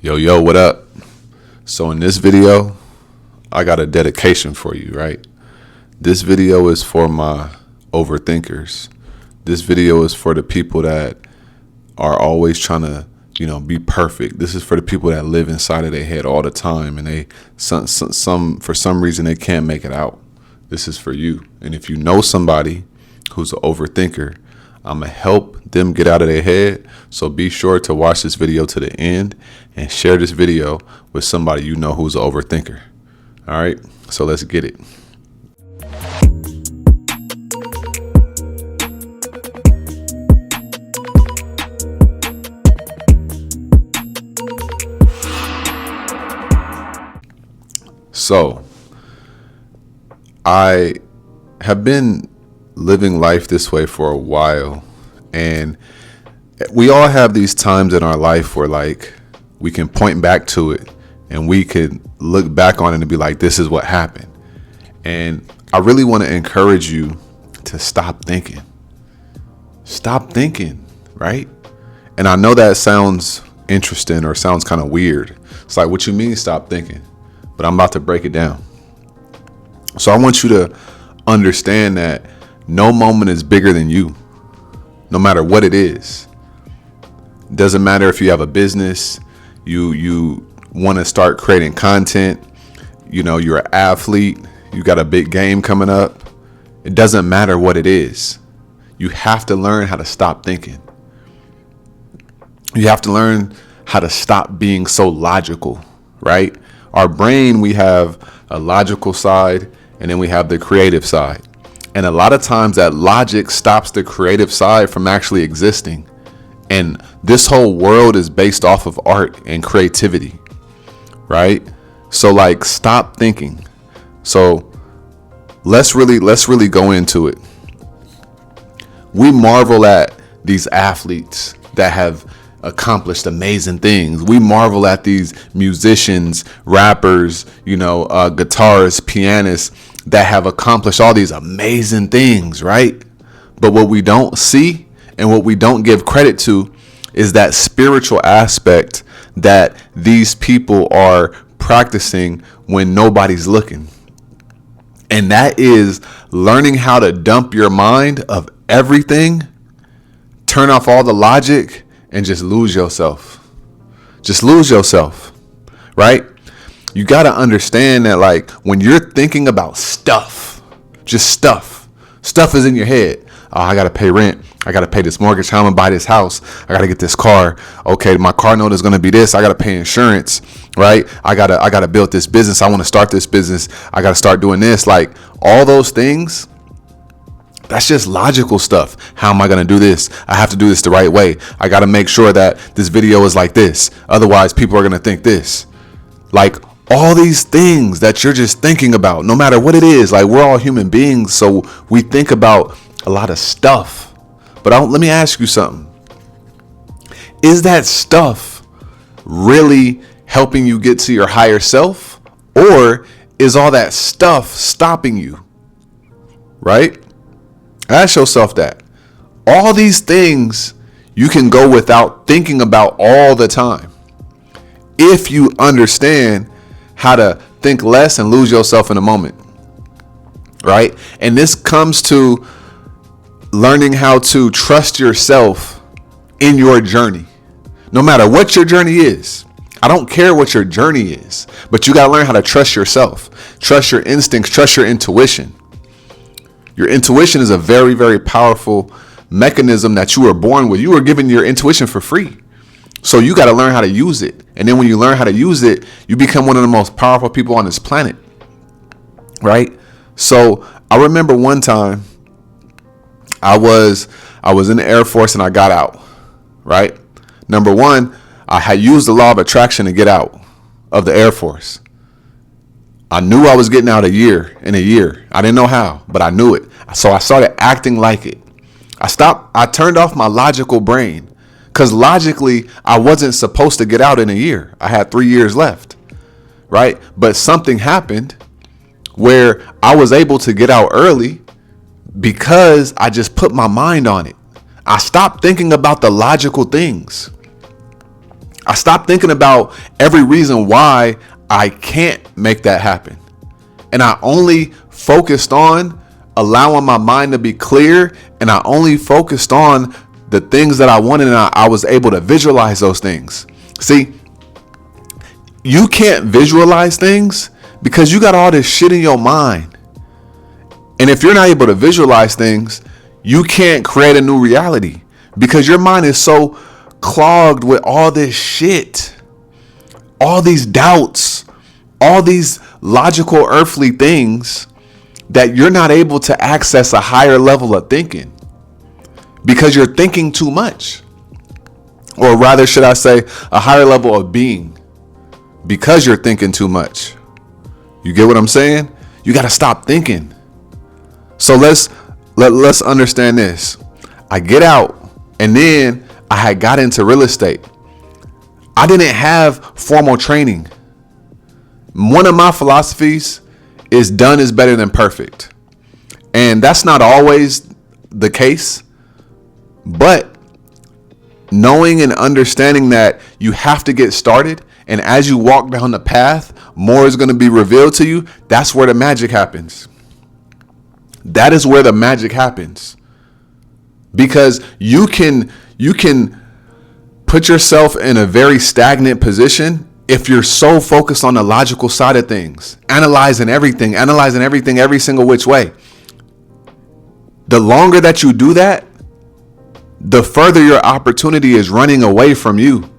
Yo, what up? So in this video, I got a dedication for you, right? This video is for my overthinkers. This video is for the people that are always trying to, be perfect. This is for the people that live inside of their head all the time and they for some reason they can't make it out. This is for you. And if you know somebody who's an overthinker, I'm going to help them get out of their head. So be sure to watch this video to the end and share this video with somebody you know who's an overthinker. All right, so let's get it. So I have been living life this way for a while, and we all have these times in our life where we can point back to it and we could look back on it and be like, this is what happened. And I really want to encourage you to stop thinking, right? And I know that sounds interesting or sounds kind of weird. It's like, what you mean stop thinking? But I'm about to break it down. So I want you to understand that no moment is bigger than you, no matter what it is. Doesn't matter if you have a business, you want to start creating content, you're an athlete, you got a big game coming up. It doesn't matter what it is. You have to learn how to stop thinking. You have to learn how to stop being so logical, right? Our brain, we have a logical side and then we have the creative side. And a lot of times that logic stops the creative side from actually existing. And this whole world is based off of art and creativity, right? So stop thinking. So let's really go into it. We marvel at these athletes that have accomplished amazing things. We marvel at these musicians, rappers, guitarists, pianists that have accomplished all these amazing things, right? But what we don't see and what we don't give credit to is that spiritual aspect that these people are practicing when nobody's looking. And that is learning how to dump your mind of everything, turn off all the logic, and just lose yourself. Just lose yourself, right? You got to understand that when you're thinking about stuff is in your head. Oh, I got to pay rent. I got to pay this mortgage. How am I going to buy this house? I got to get this car. Okay, my car note is going to be this. I got to pay insurance, right? I got to build this business. I want to start this business. I got to start doing this. All those things, that's just logical stuff. How am I going to do this? I have to do this the right way. I got to make sure that this video is like this. Otherwise, people are going to think this. All these things that you're just thinking about, no matter what it is, we're all human beings. So we think about a lot of stuff. But let me ask you something. Is that stuff really helping you get to your higher self? Or is all that stuff stopping you? Right? Ask yourself that. All these things you can go without thinking about all the time, if you understand how to think less and lose yourself in a moment, right? And this comes to learning how to trust yourself in your journey, no matter what your journey is. I don't care what your journey is, but you got to learn how to trust yourself, trust your instincts, trust your intuition. Your intuition is a very, very powerful mechanism that you were born with. You were given your intuition for free. So you got to learn how to use it. And then when you learn how to use it, you become one of the most powerful people on this planet. Right? So I remember one time I was in the Air Force and I got out. Right? Number one, I had used the law of attraction to get out of the Air Force. I knew I was getting out in a year. I didn't know how, but I knew it. So I started acting like it. I turned off my logical brain. Because logically, I wasn't supposed to get out in a year. I had 3 years left, right? But something happened where I was able to get out early because I just put my mind on it. I stopped thinking about the logical things. I stopped thinking about every reason why I can't make that happen. And I only focused on allowing my mind to be clear. And I only focused on the things that I wanted. And I was able to visualize those things. See, you can't visualize things because you got all this shit in your mind. And if you're not able to visualize things, you can't create a new reality because your mind is so clogged with all this shit, all these doubts, all these logical earthly things that you're not able to access a higher level of thinking because you're thinking too much. Or rather, should I say, a higher level of being because you're thinking too much. You get what I'm saying? You got to stop thinking. So let's understand this. I get out and then I had got into real estate. I didn't have formal training. One of my philosophies is done is better than perfect. And that's not always the case. But knowing and understanding that you have to get started, and as you walk down the path, more is going to be revealed to you. That's where the magic happens. That is where the magic happens. Because you can put yourself in a very stagnant position if you're so focused on the logical side of things, analyzing everything every single which way. The longer that you do that, the further your opportunity is running away from you.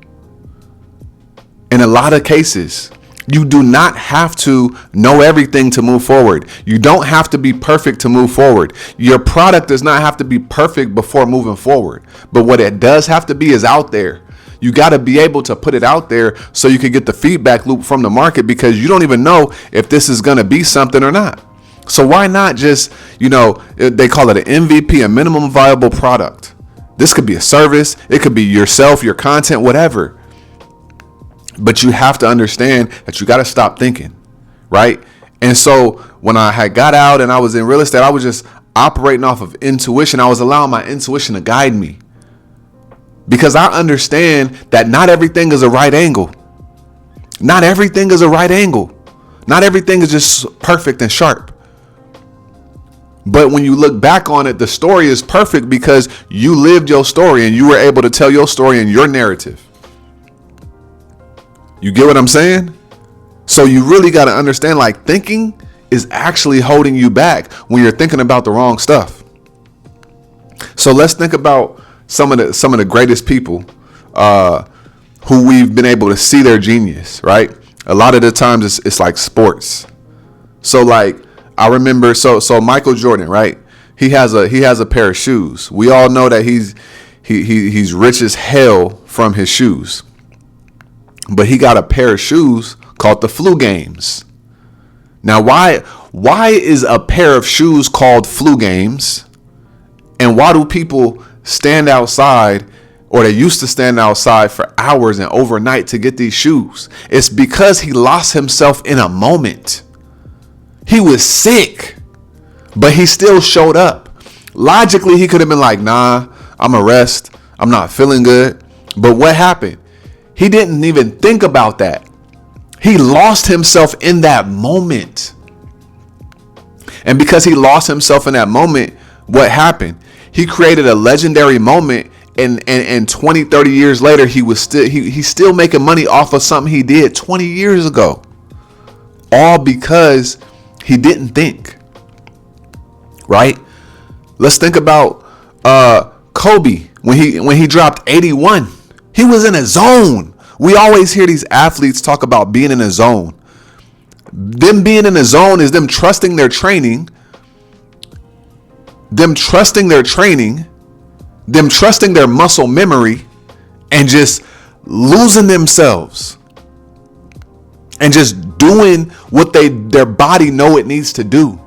In a lot of cases, you do not have to know everything to move forward. You don't have to be perfect to move forward. Your product does not have to be perfect before moving forward. But what it does have to be is out there. You got to be able to put it out there so you can get the feedback loop from the market, because you don't even know if this is going to be something or not. So why not just, they call it an MVP, a minimum viable product. This could be a service. It could be yourself, your content, whatever. But you have to understand that you got to stop thinking, right? And so when I had got out and I was in real estate, I was just operating off of intuition. I was allowing my intuition to guide me, because I understand that not everything is a right angle. Not everything is a right angle. Not everything is just perfect and sharp. But when you look back on it, the story is perfect because you lived your story and you were able to tell your story in your narrative. You get what I'm saying? So you really got to understand, like, thinking is actually holding you back when you're thinking about the wrong stuff. So let's think about some of the greatest people who we've been able to see their genius, right? A lot of the times it's like sports. So like I remember, so Michael Jordan, right? He has a pair of shoes. We all know that he's rich as hell from his shoes. But he got a pair of shoes called the Flu Games. Now, why is a pair of shoes called Flu Games? And why do people stand outside, or they used to stand outside for hours and overnight to get these shoes? It's because he lost himself in a moment. He was sick, but he still showed up. Logically, he could have been like, nah, I'm a rest. I'm not feeling good. But what happened? He didn't even think about that. He lost himself in that moment. And because he lost himself in that moment, what happened? He created a legendary moment, and 20, 30 years later, he's still making money off of something he did 20 years ago. All because he didn't think. Right? Let's think about Kobe when he dropped 81. He was in a zone. We always hear these athletes talk about being in a zone. Them being in a zone is them trusting their training, them trusting their muscle memory, and just losing themselves and just doing what their body know it needs to do.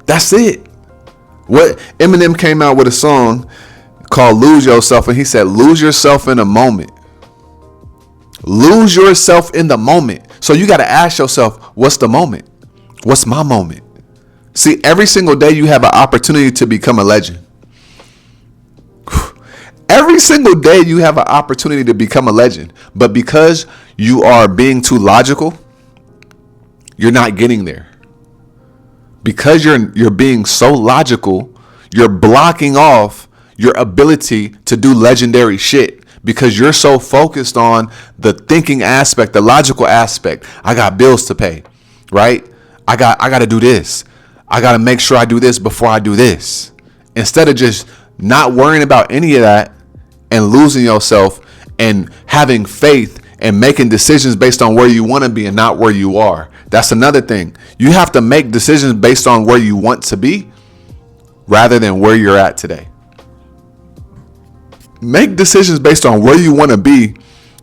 That's it. What Eminem came out with a song called Lose Yourself, and he said, lose yourself in a moment. Lose yourself in the moment. So you got to ask yourself, what's the moment? What's my moment? See, every single day you have an opportunity to become a legend. Every single day you have an opportunity to become a legend. But because you are being too logical, you're not getting there. Because you're being so logical, you're blocking off your ability to do legendary shit. Because you're so focused on the thinking aspect, the logical aspect. I got bills to pay, right? I got to do this. I got to make sure I do this before I do this. Instead of just not worrying about any of that and losing yourself and having faith and making decisions based on where you want to be and not where you are. That's another thing. You have to make decisions based on where you want to be rather than where you're at today. Make decisions based on where you want to be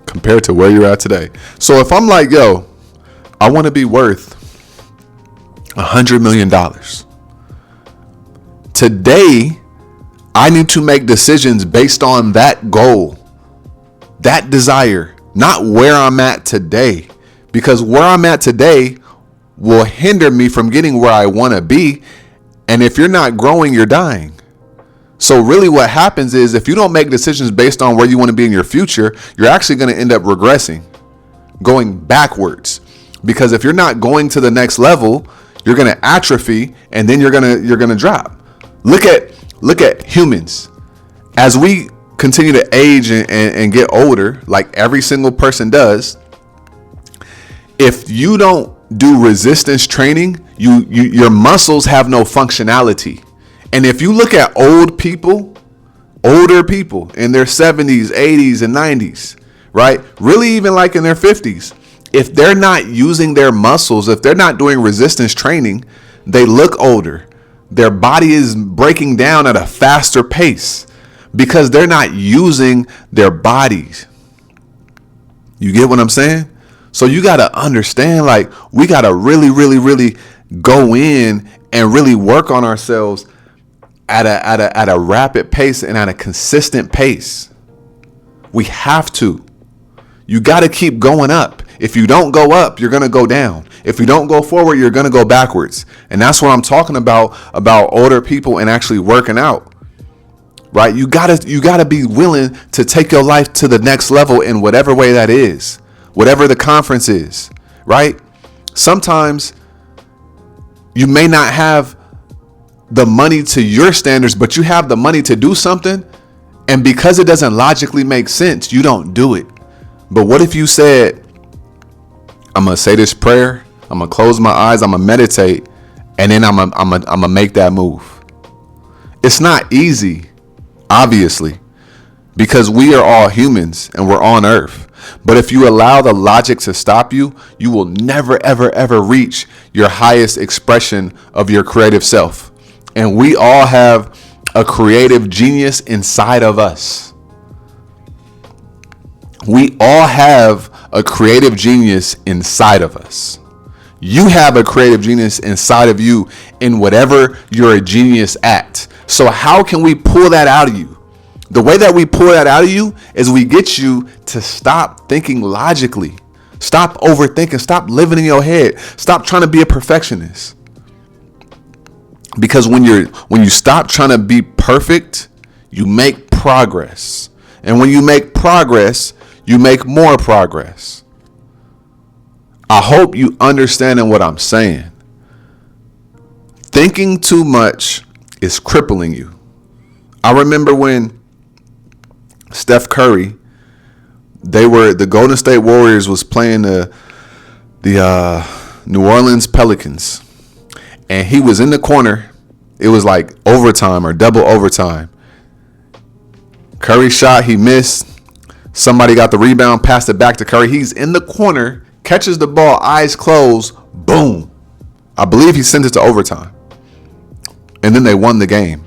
compared to where you're at today. So if I'm like, yo, I want to be worth $100 million. Today, I need to make decisions based on that goal, that desire, not where I'm at today. Because where I'm at today will hinder me from getting where I want to be. And if you're not growing, you're dying. So really what happens is if you don't make decisions based on where you want to be in your future, you're actually going to end up regressing, going backwards. Because if you're not going to the next level, you're going to atrophy and then you're going to drop. Look at humans. As we continue to age and get older, like every single person does, if you don't do resistance training, your muscles have no functionality. And if you look at older people in their 70s, 80s, and 90s, right? Really even like in their 50s, if they're not using their muscles, if they're not doing resistance training, they look older. Their body is breaking down at a faster pace because they're not using their bodies. You get what I'm saying? So you got to understand, like, we got to really, really, really go in and really work on ourselves at a rapid pace and at a consistent pace. We have to. You got to keep going up. If you don't go up, you're going to go down. If you don't go forward, you're going to go backwards. And that's what I'm talking about older people and actually working out. Right? You got to be willing to take your life to the next level in whatever way that is. Whatever the conference is, right? Sometimes you may not have the money to your standards, but you have the money to do something. And because it doesn't logically make sense, you don't do it. But what if you said, I'm going to say this prayer, I'm going to close my eyes, I'm going to meditate, and then I'm going to make that move. It's not easy, obviously, because we are all humans and we're on earth. But if you allow the logic to stop you, you will never, ever, ever reach your highest expression of your creative self. And we all have a creative genius inside of us. We all have a creative genius inside of us. You have a creative genius inside of you in whatever you're a genius at. So how can we pull that out of you? The way that we pull that out of you is we get you to stop thinking logically. Stop overthinking. Stop living in your head. Stop trying to be a perfectionist. Because when you stop trying to be perfect, you make progress. And when you make progress, you make more progress. I hope you understanding what I'm saying. Thinking too much is crippling you. I remember when Steph Curry, the Golden State Warriors was playing the New Orleans Pelicans, and he was in the corner. It was like overtime or double overtime. Curry shot, he missed. Somebody got the rebound, passed it back to Curry. He's in the corner, catches the ball, eyes closed, boom. I believe he sent it to overtime. And then they won the game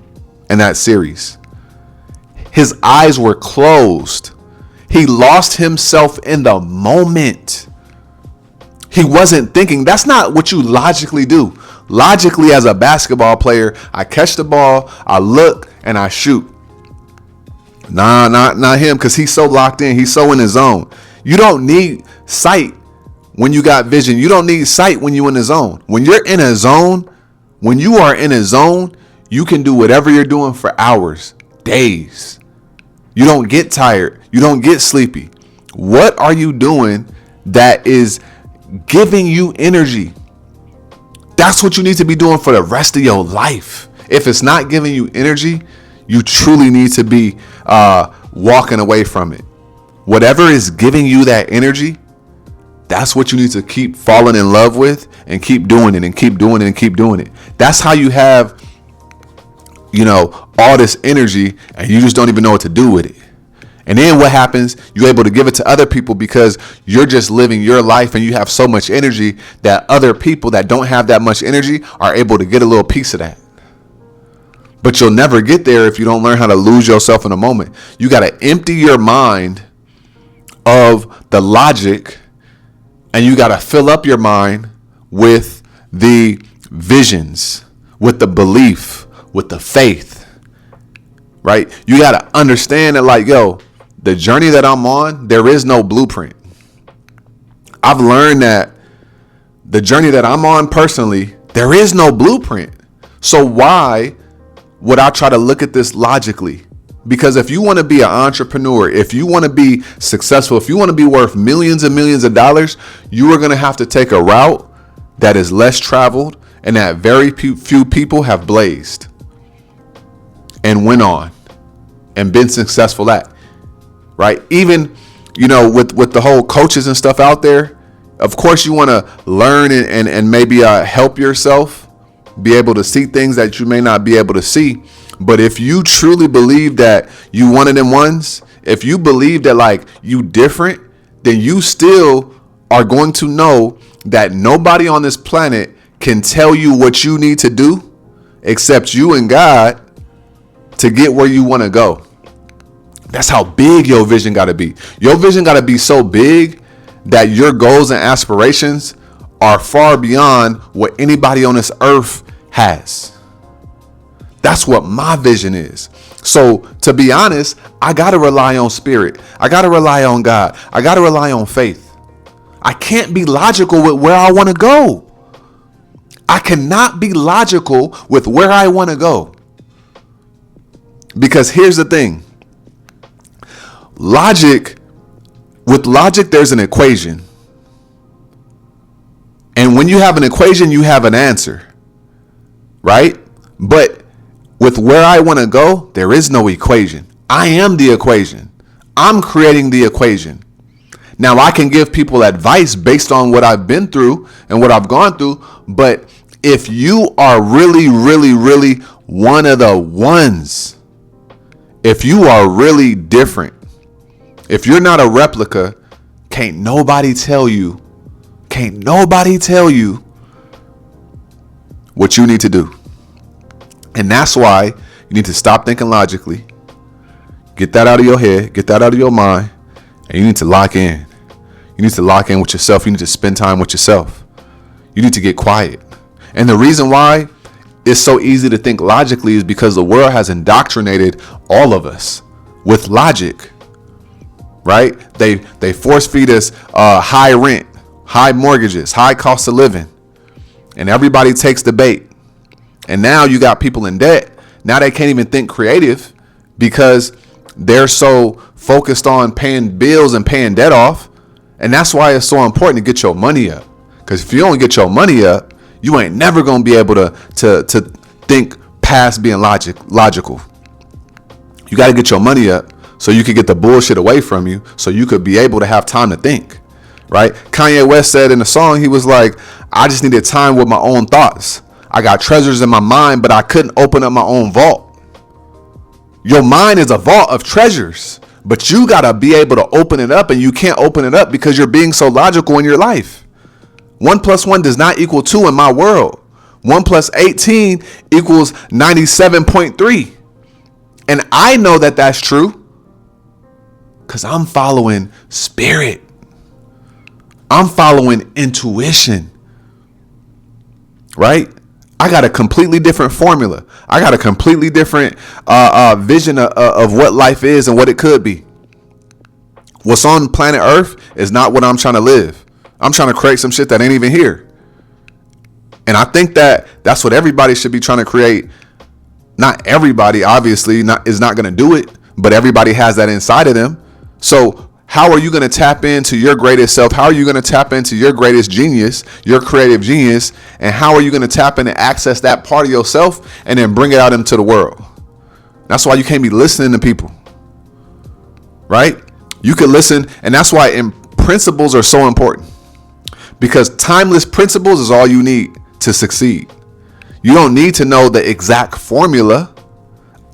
in that series. His eyes were closed. He lost himself in the moment. He wasn't thinking. That's not what you logically do. Logically, as a basketball player, I catch the ball, I look, and I shoot. Nah, not him, because he's so locked in. He's so in his zone. You don't need sight when you got vision. You don't need sight when you're in the zone. When you're in a zone, when you are in a zone, you can do whatever you're doing for hours, days. You don't get tired. You don't get sleepy. What are you doing that is giving you energy? That's what you need to be doing for the rest of your life. If it's not giving you energy, you truly need to be walking away from it. Whatever is giving you that energy, that's what you need to keep falling in love with and keep doing it and keep doing it and keep doing it. That's how you have, all this energy and you just don't even know what to do with it. And then what happens? You're able to give it to other people because you're just living your life and you have so much energy that other people that don't have that much energy are able to get a little piece of that. But you'll never get there if you don't learn how to lose yourself in a moment. You got to empty your mind of the logic and you got to fill up your mind with the visions, with the belief, with the faith, right? You got to understand that the journey that I'm on, there is no blueprint. I've learned that the journey that I'm on personally, there is no blueprint. So why would I try to look at this logically? Because if you want to be an entrepreneur, if you want to be successful, if you want to be worth millions and millions of dollars, you are going to have to take a route that is less traveled and that very few people have blazed and went on and been successful at, right? Even, with the whole coaches and stuff out there, of course you want to learn and maybe help yourself be able to see things that you may not be able to see. But if you truly believe that you one of them ones, if you believe that you different, then you still are going to know that nobody on this planet can tell you what you need to do except you and God to get where you want to go. That's how big your vision got to be. Your vision got to be so big that your goals and aspirations are far beyond what anybody on this earth has. That's what my vision is. So to be honest, I got to rely on spirit. I got to rely on God. I got to rely on faith. I can't be logical with where I want to go. I cannot be logical with where I want to go. Because here's the thing. With logic, there's an equation. And when you have an equation, you have an answer, right? But with where I want to go, there is no equation. I am the equation. I'm creating the equation. Now, I can give people advice based on what I've been through and what I've gone through. But if you are really, really, really one of the ones, if you are really different, if you're not a replica, can't nobody tell you what you need to do. And that's why you need to stop thinking logically. Get that out of your head. Get that out of your mind. And you need to lock in. You need to lock in with yourself. You need to spend time with yourself. You need to get quiet. And the reason why it's so easy to think logically is because the world has indoctrinated all of us with logic, right? They force feed us high rent, high mortgages, high cost of living, and everybody takes the bait. And now you got people in debt. Now they can't even think creative because they're so focused on paying bills and paying debt off. And that's why it's so important to get your money up. Because if you don't get your money up, you ain't never going to be able to think past being logical. You got to get your money up so you can get the bullshit away from you, so you could be able to have time to think, right? Kanye West said in the song, he was like, I just needed time with my own thoughts. I got treasures in my mind, but I couldn't open up my own vault. Your mind is a vault of treasures, but you got to be able to open it up, and you can't open it up because you're being so logical in your life. 1 + 1 does not equal 2 in my world. 1 + 18 equals 97.3. And I know that that's true because I'm following spirit. I'm following intuition, right? I got a completely different formula. I got a completely different vision of what life is and what it could be. What's on planet Earth is not what I'm trying to live. I'm trying to create some shit that ain't even here. And I think that that's what everybody should be trying to create. Not everybody, obviously, is not going to do it. but everybody has that inside of them. So how are you going to tap into your greatest self? How are you going to tap into your greatest genius, your creative genius? And how are you going to tap in and access that part of yourself and then bring it out into the world? That's why you can't be listening to people, right? You can listen. And that's why principles are so important, because timeless principles is all you need to succeed. You don't need to know the exact formula.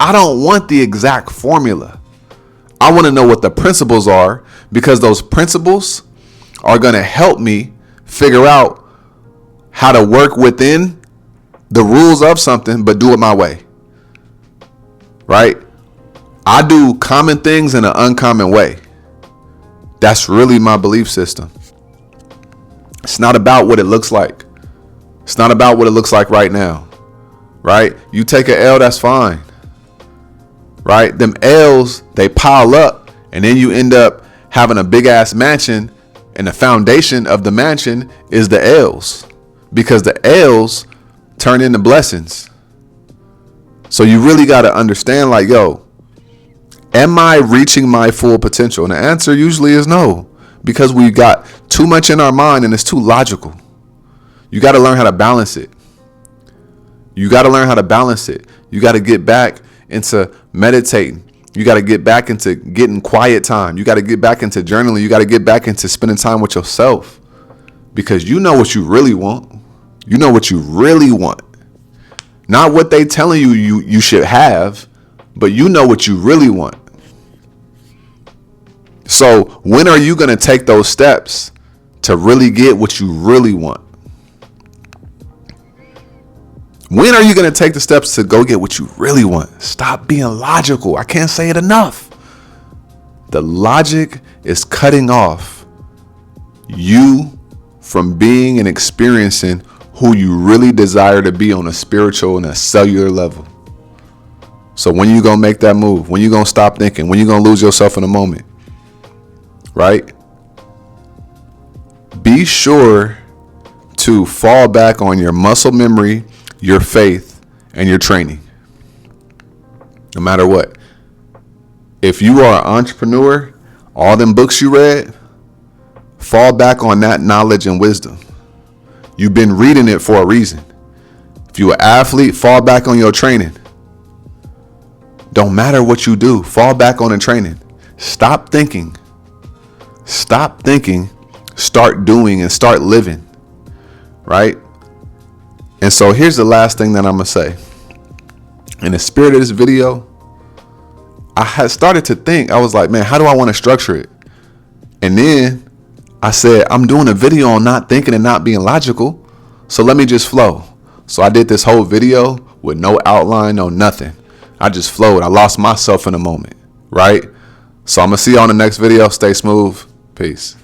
I don't want the exact formula. I want to know what the principles are, because those principles are going to help me figure out how to work within the rules of something, but do it my way. Right? I do common things in an uncommon way. That's really my belief system. It's not about what it looks like. It's not about what it looks like right now. Right? You take an L, that's fine. Right? Them L's, they pile up, and then you end up having a big ass mansion, and the foundation of the mansion is the L's, because the L's turn into blessings. So you really got to understand, like, yo, am I reaching my full potential? And the answer usually is no, because we got too much in our mind and it's too logical. You got to learn how to balance it. You got to learn how to balance it. You got to get back into meditating. You got to get back into getting quiet time. You got to get back into journaling. You got to get back into spending time with yourself, because you know what you really want. You know what you really want. Not what they telling you should have, but you know what you really want. So when are you going to take those steps to really get what you really want? When are you going to take the steps to go get what you really want? Stop being logical. I can't say it enough. The logic is cutting off you from being and experiencing who you really desire to be on a spiritual and a cellular level. So when you going to make that move? When you going to stop thinking? When you going to lose yourself in a moment? Right? Be sure to fall back on your muscle memory, your faith, and your training. No matter what. If you are an entrepreneur, all them books you read, fall back on that knowledge and wisdom. You've been reading it for a reason. If you're an athlete, fall back on your training. Don't matter what you do, fall back on the training. Stop thinking. Stop thinking. Start doing and start living. Right? And so here's the last thing that I'm going to say. In the spirit of this video, I had started to think, I was like, man, how do I want to structure it? And then I said, I'm doing a video on not thinking and not being logical. So let me just flow. So I did this whole video with no outline, no nothing. I just flowed. I lost myself in a moment. Right? So I'm going to see you on the next video. Stay smooth. Peace.